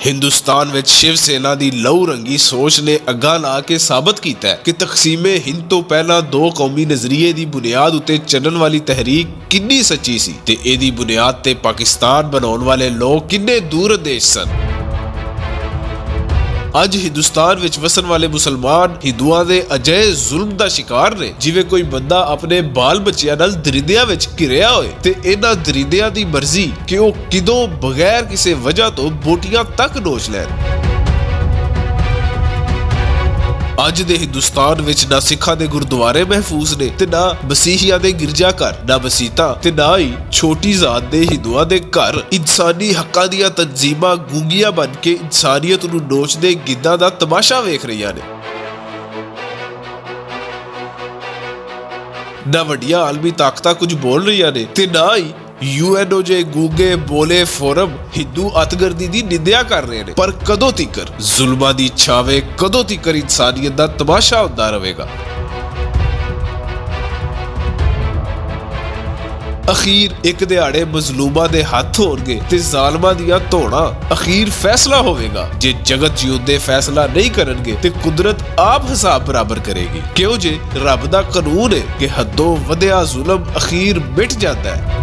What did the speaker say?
हिंदुस्तान विच शिव सेना की लहू रंगी सोच ने अग्गा ला के साबित किया है कि तकसीमे हिंद तो पहला दो कौमी नजरिए की बुनियाद उत्ते चलण वाली तहरीक कितनी सच्ची सी ते इहदी बुनियाद ते पाकिस्तान बनाउण वाले लोग कितने दूरदेश सन। अज हिंदुस्तान विच वसन वाले मुसलमान हिंदुआं दे अजय जुल्म दा शिकार ने, जिवें कोई बंदा अपने बाल बच्चियां नाल दरिंदियां विच घिरिया होए ते इन्हां दरिंदियां दी मर्जी कि ओह किदों बगैर किसी वजह तो बोटियां तक नोच लैण। अज दे हिंदुस्तान विच ना सिखां दे गुरुद्वारे महफूज ने ते ना मसीहियां दे गिरजाघर, ना मसीतां ते ना ही छोटी जात दे हिंदुआं दे घर। इंसानी हक्कां दीयां तंजीमां गूंगियां बन के इंसानियत नूं नोचदे गिद्धां दा तमाशा वेख रहीआं ने। ना वड्डियां आलमी ताकतां कुछ बोल रहीआं ने ते ना ही यूएनओ जे गूंगे बोले फोरम हिंदू अतगर्दी दी निंदिया कर रहे हैं। पर कदों तिकर जुल्मां दी छावे, कदों तिकर इंसानियत दा तमाशा होंदा रहेगा। अखीर एक दिहाड़े मजलूमां दे हत्थ होणगे ते जालमां दियां धौणां। अखीर फैसला होवेगा। जे जगत जिउंदे फैसला नहीं करनगे ते कुदरत आप हिसाब बराबर करेगी। क्यों जे रब दा कानून है कि हदों वधिया जुल्म अखीर मिट जाता है।